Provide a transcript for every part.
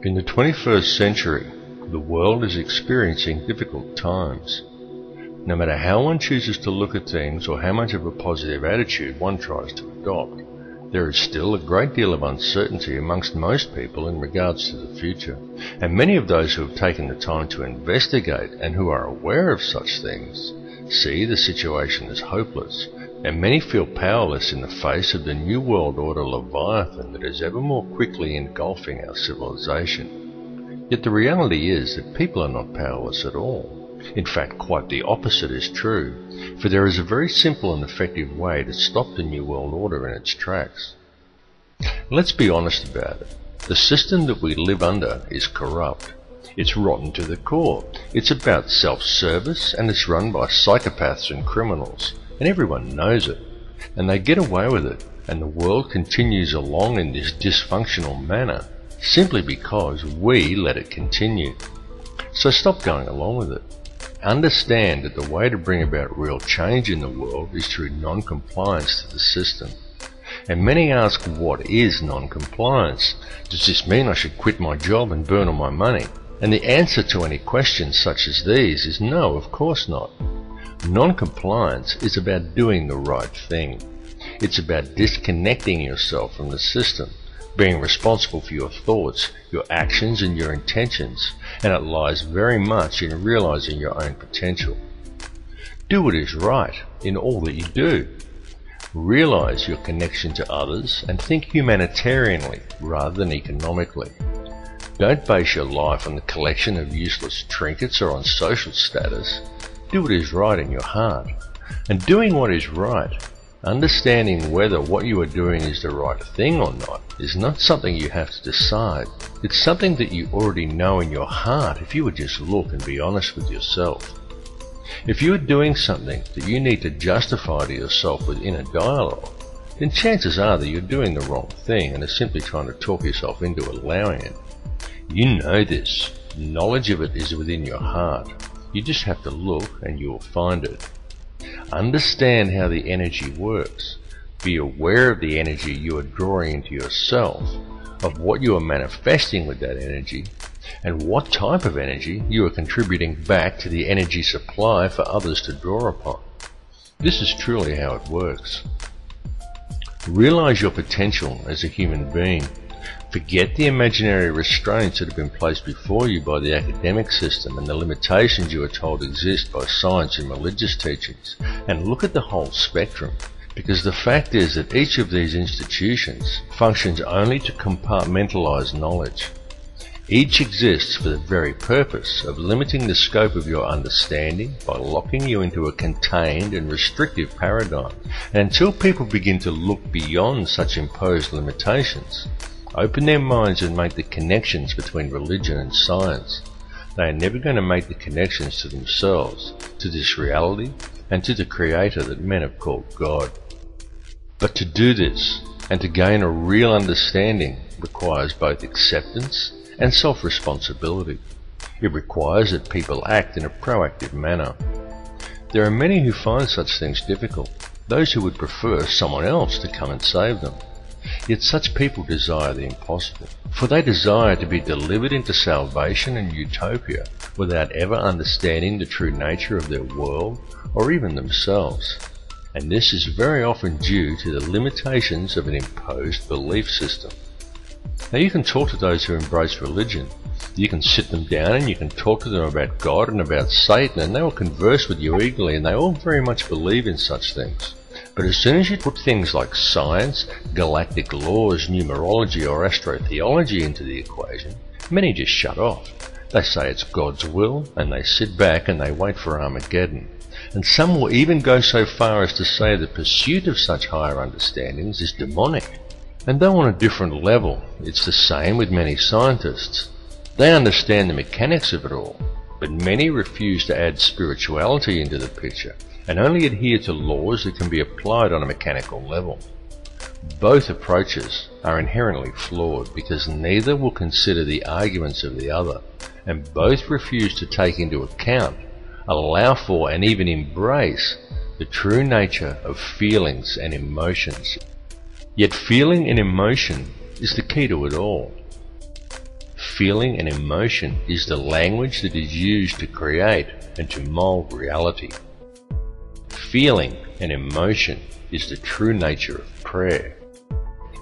In the 21st century, the world is experiencing difficult times. No matter how one chooses to look at things or how much of a positive attitude one tries to adopt, there is still a great deal of uncertainty amongst most people in regards to the future, and many of those who have taken the time to investigate and who are aware of such things see the situation as hopeless, and many feel powerless in the face of the New World Order Leviathan that is ever more quickly engulfing our civilization. Yet the reality is that people are not powerless at all. In fact, quite the opposite is true, for there is a very simple and effective way to stop the New World Order in its tracks. Let's be honest about it. The system that we live under is corrupt. It's rotten to the core. It's about self-service, and it's run by psychopaths and criminals, and everyone knows it. And they get away with it, and the world continues along in this dysfunctional manner, simply because we let it continue. So stop going along with it. Understand that the way to bring about real change in the world is through non-compliance to the system. And many ask, what is non-compliance? Does this mean I should quit my job and burn all my money? And the answer to any questions such as these is no, of course not. Non-compliance is about doing the right thing. It's about disconnecting yourself from the system, being responsible for your thoughts, your actions and your intentions, and it lies very much in realizing your own potential. Do what is right in all that you do. Realize your connection to others and think humanitarianly rather than economically. Don't base your life on the collection of useless trinkets or on social status. Do what is right in your heart. And doing what is right, understanding whether what you are doing is the right thing or not, is not something you have to decide. It's something that you already know in your heart if you would just look and be honest with yourself. If you are doing something that you need to justify to yourself with inner dialogue, then chances are that you're doing the wrong thing and are simply trying to talk yourself into allowing it. You know this. Knowledge of it is within your heart. You just have to look and you will find it. Understand how the energy works. Be aware of the energy you are drawing into yourself, of what you are manifesting with that energy, and what type of energy you are contributing back to the energy supply for others to draw upon. This is truly how it works. Realize your potential as a human being. Forget the imaginary restraints that have been placed before you by the academic system and the limitations you are told exist by science and religious teachings, and look at the whole spectrum, because the fact is that each of these institutions functions only to compartmentalize knowledge. Each exists for the very purpose of limiting the scope of your understanding by locking you into a contained and restrictive paradigm, and until people begin to look beyond such imposed limitations, open their minds and make the connections between religion and science, they are never going to make the connections to themselves, to this reality, and to the Creator that men have called God. But to do this, and to gain a real understanding, requires both acceptance and self-responsibility. It requires that people act in a proactive manner. There are many who find such things difficult, those who would prefer someone else to come and save them. Yet such people desire the impossible, for they desire to be delivered into salvation and utopia without ever understanding the true nature of their world or even themselves. And this is very often due to the limitations of an imposed belief system. Now you can talk to those who embrace religion. You can sit them down and you can talk to them about God and about Satan, and they will converse with you eagerly, and they all very much believe in such things. But as soon as you put things like science, galactic laws, numerology or astrotheology into the equation, many just shut off. They say it's God's will, and they sit back and they wait for Armageddon. And some will even go so far as to say the pursuit of such higher understandings is demonic. And though on a different level, it's the same with many scientists. They understand the mechanics of it all, but many refuse to add spirituality into the picture, and only adhere to laws that can be applied on a mechanical level. Both approaches are inherently flawed because neither will consider the arguments of the other, and both refuse to take into account, allow for and even embrace the true nature of feelings and emotions. Yet feeling and emotion is the key to it all. Feeling and emotion is the language that is used to create and to mold reality. Feeling and emotion is the true nature of prayer,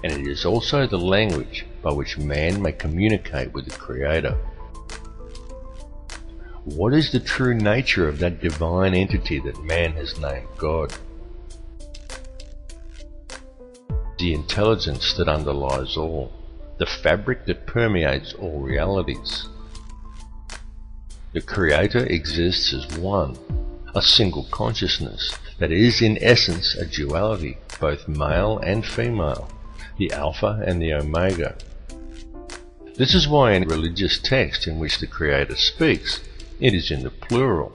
and it is also the language by which man may communicate with the Creator. What is the true nature of that divine entity that man has named God? The intelligence that underlies all, the fabric that permeates all realities. The Creator exists as one, a single consciousness that is in essence a duality, both male and female, the Alpha and the Omega. This is why in religious text in which the Creator speaks, it is in the plural.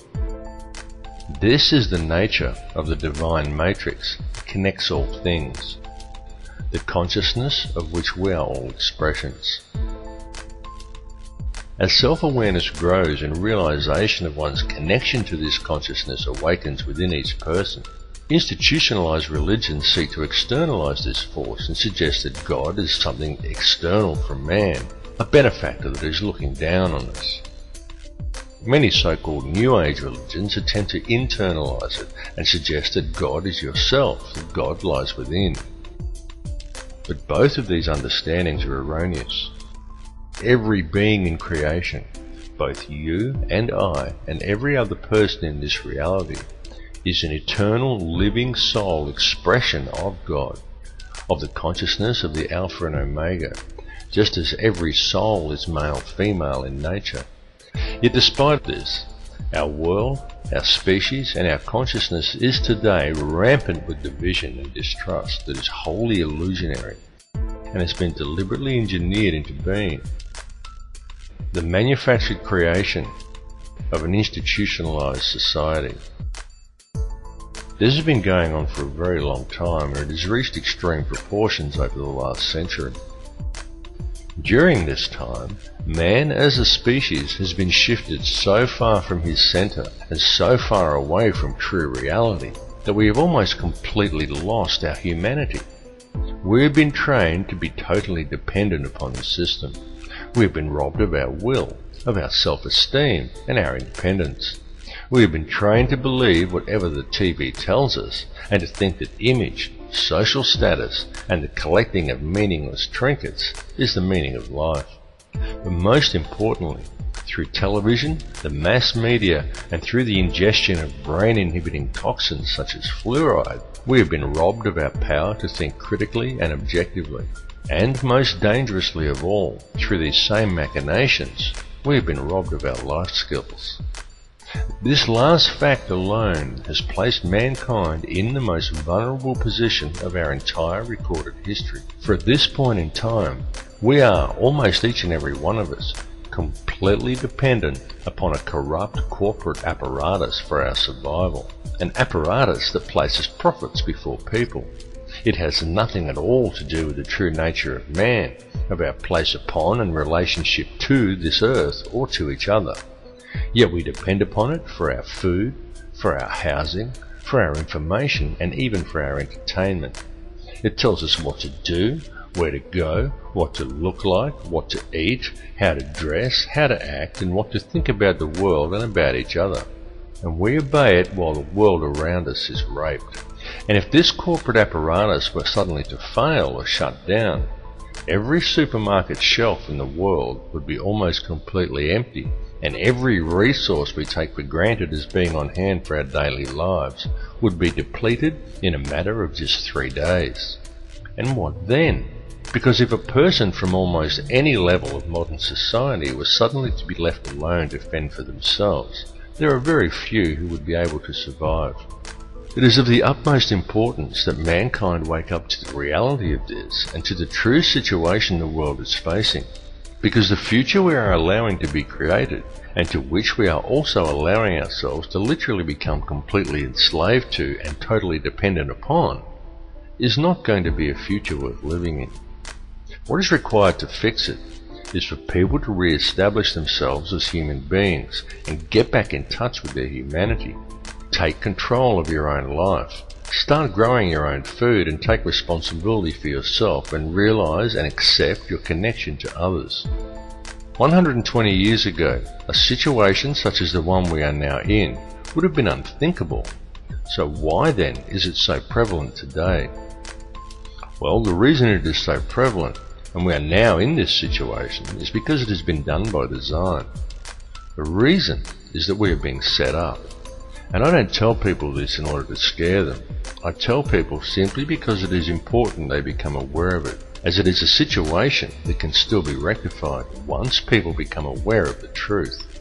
This is the nature of the divine matrix that connects all things, the consciousness of which we are all expressions. As self-awareness grows and realization of one's connection to this consciousness awakens within each person, institutionalized religions seek to externalize this force and suggest that God is something external from man, a benefactor that is looking down on us. Many so-called New Age religions attempt to internalize it and suggest that God is yourself, that God lies within. But both of these understandings are erroneous. Every being in creation, both you and I and every other person in this reality, is an eternal living soul expression of God, of the consciousness of the Alpha and Omega, just as every soul is male-female in nature. Yet despite this, our world, our species and our consciousness is today rampant with division and distrust that is wholly illusionary and has been deliberately engineered into being. The manufactured creation of an institutionalized society. This has been going on for a very long time, and it has reached extreme proportions over the last century. During this time, man as a species has been shifted so far from his center and so far away from true reality that we have almost completely lost our humanity. We have been trained to be totally dependent upon the system. We have been robbed of our will, of our self-esteem and our independence. We have been trained to believe whatever the TV tells us and to think that image, social status and the collecting of meaningless trinkets is the meaning of life. But most importantly, through television, the mass media and through the ingestion of brain-inhibiting toxins such as fluoride, we have been robbed of our power to think critically and objectively. And most dangerously of all, through these same machinations, we have been robbed of our life skills. This last fact alone has placed mankind in the most vulnerable position of our entire recorded history. For at this point in time, we are, almost each and every one of us, completely dependent upon a corrupt corporate apparatus for our survival, an apparatus that places profits before people. It has nothing at all to do with the true nature of man, of our place upon and relationship to this earth or to each other. Yet we depend upon it for our food, for our housing, for our information, and even for our entertainment. It tells us what to do, where to go, what to look like, what to eat, how to dress, how to act, and what to think about the world and about each other. And we obey it while the world around us is raped. And if this corporate apparatus were suddenly to fail or shut down, every supermarket shelf in the world would be almost completely empty, and every resource we take for granted as being on hand for our daily lives would be depleted in a matter of just 3 days. And what then? Because if a person from almost any level of modern society was suddenly to be left alone to fend for themselves, there are very few who would be able to survive. It is of the utmost importance that mankind wake up to the reality of this and to the true situation the world is facing, because the future we are allowing to be created, and to which we are also allowing ourselves to literally become completely enslaved to and totally dependent upon, is not going to be a future worth living in. What is required to fix it is for people to re-establish themselves as human beings and get back in touch with their humanity. Take control of your own life. Start growing your own food and take responsibility for yourself and realize and accept your connection to others. 120 years ago, a situation such as the one we are now in would have been unthinkable. So why then is it so prevalent today? Well, the reason it is so prevalent, and we are now in this situation, is because it has been done by design. The reason is that we are being set up. And I don't tell people this in order to scare them. I tell people simply because it is important they become aware of it, as it is a situation that can still be rectified once people become aware of the truth.